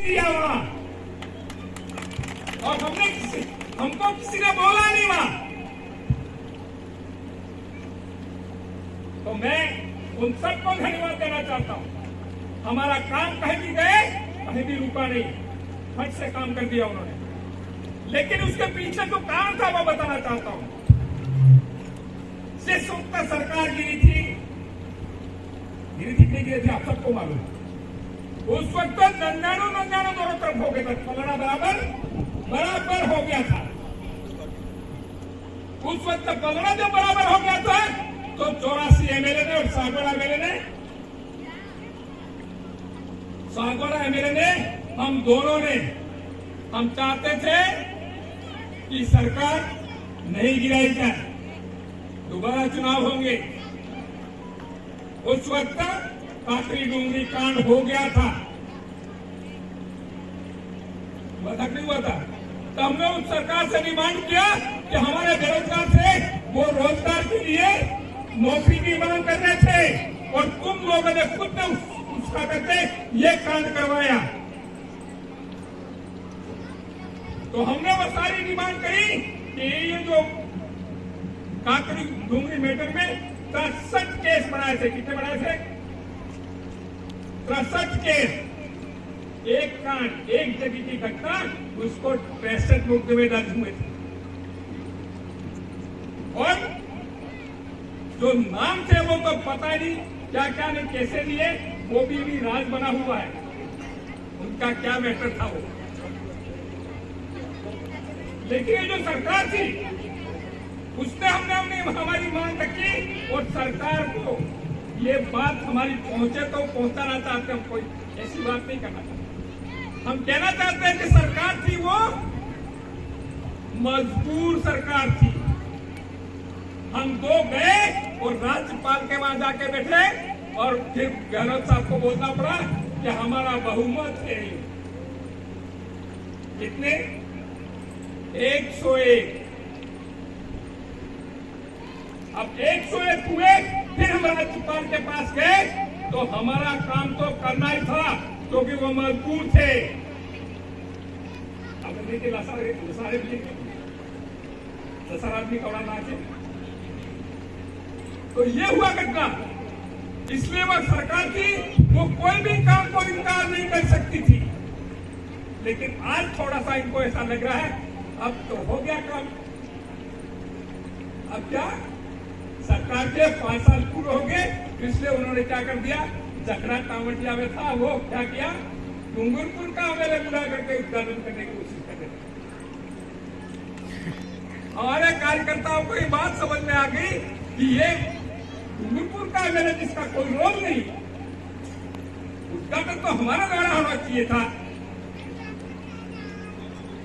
दिया वहां, और हमको किसी ने बोला नहीं वहां। तो मैं उन सबको धन्यवाद देना चाहता हूं। हमारा काम कहीं भी गए, कहीं भी रुका नहीं, फट से काम कर दिया उन्होंने। लेकिन उसके पीछे जो कारण था वो बताना चाहता हूं। जिस वक्त सरकार गिरी थी नहीं गिरी थी, आप सबको मालूम। उस वक्त 99 दोनों तरफ हो गए थे, पलड़ा बराबर हो गया था। उस वक्त पलड़ा जो बराबर हो गया था, तो 84 एमएलए ने और सागवाड़ा एमएलए ने हम दोनों ने, हम चाहते थे कि सरकार नहीं गिराई जाए, दोबारा चुनाव होंगे। उस वक्त काकरी डूंगरी कांड हो गया था, नहीं हुआ था। तो हमने उस सरकार से डिमांड किया कि हमारे बेरोजगार थे, वो रोजगार के लिए नौकरी की मांग कर रहे थे, और तुम लोगों ने खुद ने उसका करके ये कांड करवाया। तो हमने वो सारी डिमांड करी कि ये जो काकरी डूंगरी मैटर में 63 केस बनाए थे। कितने बनाए थे? 63 केस। एक कांड, एक जगह की घटना, उसको 63 मुकदमे दर्ज हुए थे। और जो नाम थे वो तो पता नहीं क्या क्या ने कैसे लिए, वो भी राज बना हुआ है, उनका क्या मैटर था वो। लेकिन ये जो सरकार थी, उसने हमने हमारी मांग रखी, और सरकार को ये बात हमारी पहुंचे तो पहुंचाना चाहते हैं। हम कोई ऐसी बात नहीं करना चाहते। हम कहना चाहते हैं कि सरकार थी वो मजबूर सरकार थी। हम दो गए और राज्यपाल के वहां जाके बैठे, और फिर गहलोत साहब को बोलना पड़ा कि हमारा बहुमत है। कितने? 101। अब 101 हुए, फिर हम राज्यपाल के पास गए, तो हमारा काम तो करना ही था, क्योंकि वो मजबूर थे। अब देखिए दशहरा आदमी का उड़ाना है। तो ये हुआ घटना। इसलिए वह सरकार थी, वो कोई भी काम को इनकार नहीं कर सकती थी। लेकिन आज थोड़ा सा इनको ऐसा लग रहा है अब तो हो गया काम। अब क्या, सरकार के 5 साल पूरे हो गए, इसलिए उन्होंने क्या कर दिया, जखरा कांवटिया में था, वो क्या किया, डूंगरपुर का एमएलए बुला करके उद्घाटन करने की कोशिश कर रहे थे। हमारे कार्यकर्ताओं को ये बात समझ में आ गई कि ये डूंगरपुर का एमएलए जिसका कोई रोल नहीं, उद्घाटन तो हमारा द्वारा होना चाहिए था,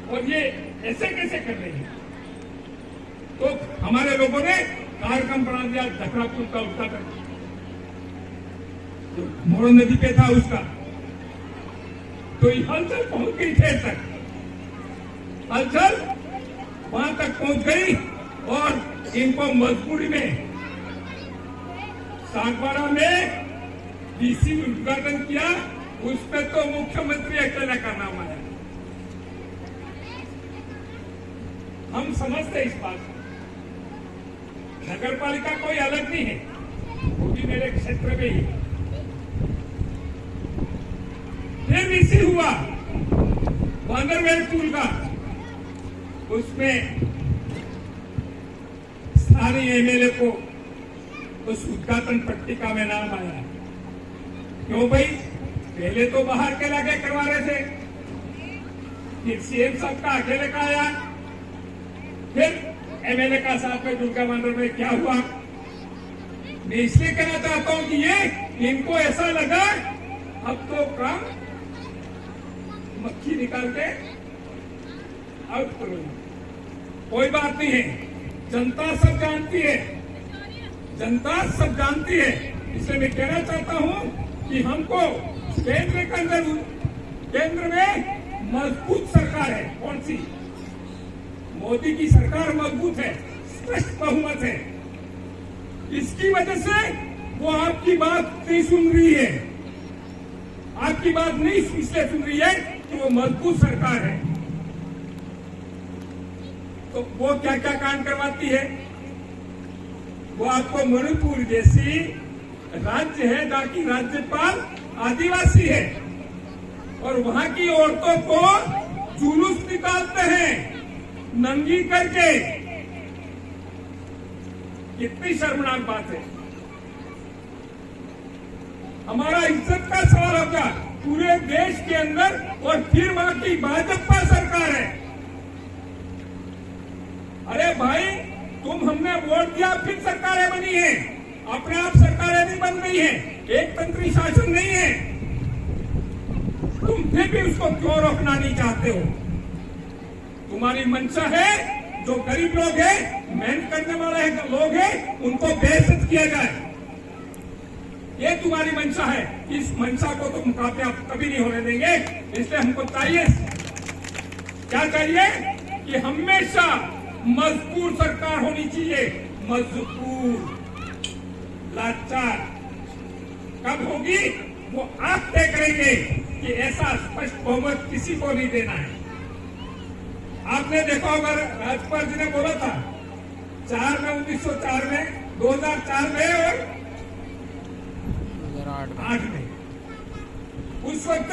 और ये ऐसे कैसे कर रही है। तो हमारे लोगों ने कार्यक्रम बना दिया, जखरा पुल का उद्घाटन मोड़ नदी पे था उसका। तो ये हलचल पहुंच गई ठेर तक, हलचल वहां तक पहुंच गई, और इनको मजबूरी में सागवाड़ा में डीसी उद्घाटन किया। उसमें तो मुख्यमंत्री अकेला का नाम आया। हम समझते इस बात को, नगर पालिका कोई अलग नहीं है, वो भी मेरे क्षेत्र में ही। फिर इसी हुआ वांदरवेल पुल का, उसमें स्थानीय एमएलए को उस उद्घाटन पट्टिका में नाम आया। क्यों भाई? पहले तो बाहर के लगे करवा रहे थे, फिर सीएम साहब का अकेले का आया, फिर एमएलए का साथ में दुर्गा मंदिर में क्या हुआ। मैं इसलिए कहना चाहता हूं कि ये इनको ऐसा लगा अब तो काम मक्खी निकाल के आउट करो। कोई बात नहीं है, जनता सब जानती है, जनता सब जानती है। इसलिए मैं कहना चाहता हूं कि हमको केंद्र में मजबूत सरकार है। कौन सी? मोदी की सरकार मजबूत है, स्पष्ट बहुमत है। इसकी वजह से वो आपकी बात नहीं सुन रही है। आपकी बात नहीं इसलिए सुन रही है कि वो मजबूत सरकार है, तो वो क्या क्या कांड करवाती है। वो आपको मणिपुर जैसी राज्य है जहाँ की राज्यपाल आदिवासी है और वहां की औरतों को जुलूस निकालते हैं नंगी करके। कितनी शर्मनाक बात है। हमारा इज्जत का सवाल होगा पूरे देश के अंदर, और फिर वहां की भाजपा सरकार है। अरे भाई, तुम हमने वोट दिया फिर सरकारें बनी है, अपने आप सरकारें नहीं बन रही है, एक तंत्री शासन नहीं है। तुम फिर भी उसको क्यों रोकना नहीं चाहते हो? तुम्हारी मंशा है जो गरीब लोग हैं, मेहनत करने वाले लोग हैं, उनको बेइज्जत किया जाए, ये तुम्हारी मंशा है। इस मंशा को तुम कामयाब कभी नहीं होने देंगे। इसलिए हमको चाहिए, क्या चाहिए कि हमेशा मजबूर सरकार होनी चाहिए। मजबूर, लाचार कब होगी वो आप तय करेंगे कि ऐसा स्पष्ट बहुमत किसी को नहीं देना है। आपने देखा होगा राज्यपाल जी ने बोला था 4 में 1904 में, 2004 में और 2008 में। उस वक्त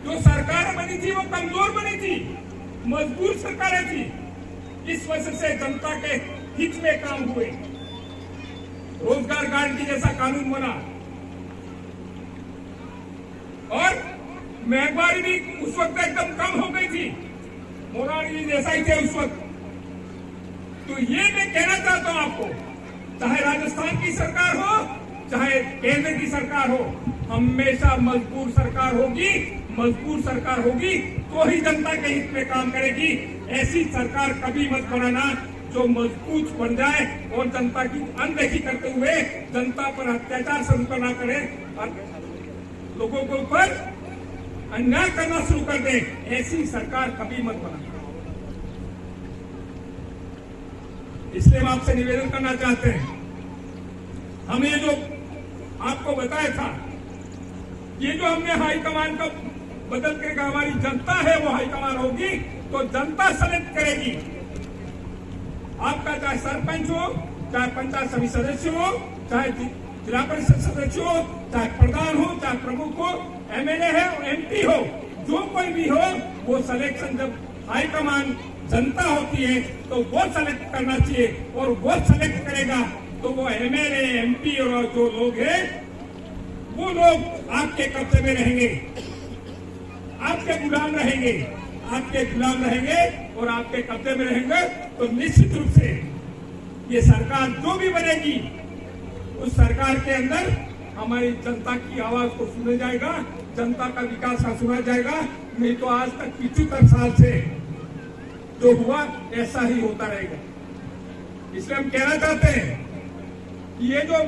जो सरकार बनी थी वो कमजोर बनी थी, मजबूर सरकारें थी। इस वजह से जनता के हित में काम हुए। रोजगार गारंटी जैसा कानून बना और महंगाई भी उस वक्त एकदम कम हो गई थी। मोरारी जी जैसा ही थे उस वक्त। तो ये मैं कहना चाहता हूं आपको, चाहे राजस्थान की सरकार हो चाहे केंद्र की सरकार हो, हमेशा मजबूर सरकार होगी। मजबूर सरकार होगी तो ही जनता के हित में काम करेगी। ऐसी सरकार कभी मत बनाना जो मजबूत बन जाए और जनता की अनदेखी करते हुए जनता पर अत्याचार शुरू ना करे और लोगों के ऊपर अन्याय करना शुरू कर दे। ऐसी सरकार कभी मत बनाना। इसलिए हम आपसे निवेदन करना चाहते हैं, हमें जो आपको बताया था, ये जो हमने हाईकमान का बदल के हमारी जनता है वो हाईकमान होगी तो जनता सेलेक्ट करेगी। आपका चाहे सरपंच हो, चाहे पंचायत समिति सदस्य हो, चाहे जिला परिषद सदस्य हो, चाहे प्रधान हो, चाहे प्रमुख हो, एमएलए है और एमपी हो, जो कोई भी हो, वो सिलेक्शन जब हाईकमान जनता होती है तो वो सेलेक्ट करना चाहिए। और वो सेलेक्ट करेगा तो वो एमएलए, एमपी और जो लोग हैं वो लोग आपके कब्जे में रहेंगे, आपके गुलाम रहेंगे, आपके गुलाम रहेंगे और आपके कब्जे में रहेंगे। तो निश्चित रूप से ये सरकार जो भी बनेगी उस सरकार के अंदर हमारी जनता की आवाज को सुना जाएगा, जनता का विकास का सुना जाएगा। नहीं तो आज तक 75 साल से जो हुआ ऐसा ही होता रहेगा। इसलिए हम कहना चाहते हैं कि ये जो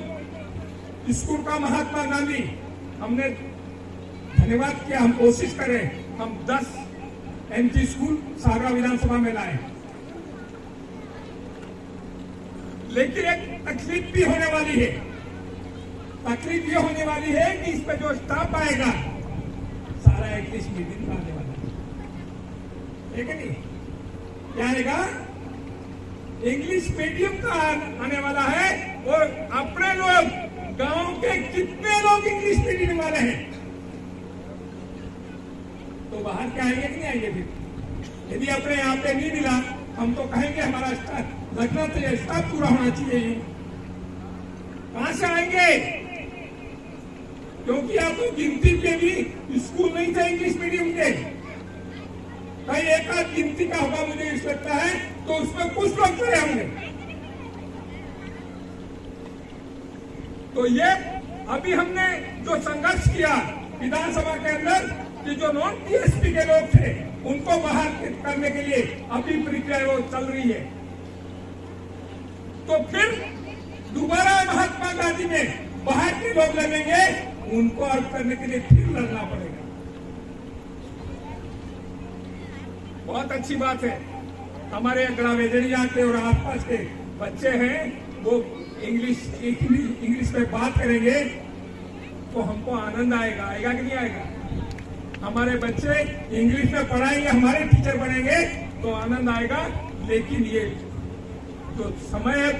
स्कूल का महात्मा गांधी, हमने धन्यवाद किया, हम कोशिश करें हम 10 एमजी स्कूल सागरा विधानसभा में लाए, लेकिन एक तकलीफ भी होने वाली है। तकलीफ ये होने वाली है कि इस पे जो स्टाफ आएगा सारा इंग्लिश मीडियम का आने वाला है, ठीक है नहीं? क्या आएगा? इंग्लिश मीडियम का आने वाला है। और अपने लोग गांव के कितने लोग इंग्लिश मीडियम वाले हैं तो बाहर के आएंगे कि नहीं आएंगे? फिर यदि अपने यहाँ पे नहीं मिला हम तो कहेंगे हमारा स्टाफ लगना चाहिए, स्टाफ पूरा होना चाहिए। कहां से आएंगे? क्योंकि आपको गिनती के भी स्कूल नहीं थे इंग्लिश मीडियम के, कहीं एक आध गिनती का होगा मुझे इस लगता है, तो उसमें कुछ लोग खड़े होंगे। तो ये अभी हमने जो संघर्ष किया विधानसभा के अंदर कि जो नॉन टीएसपी के लोग थे उनको बाहर करने के लिए अभी प्रक्रिया वो चल रही है। तो फिर दोबारा महात्मा गांधी में बाहर के लोग लगेंगे, उनको अर्थ करने के लिए फिर लड़ना पड़ेगा। बहुत अच्छी बात है, हमारे ग्रामेजड़िया के और आसपास के बच्चे हैं वो इंग्लिश में बात करेंगे तो हमको आनंद आएगा। आएगा कि नहीं आएगा? हमारे बच्चे इंग्लिश में पढ़ाएंगे, हमारे टीचर बनेंगे तो आनंद आएगा। लेकिन ये जो समय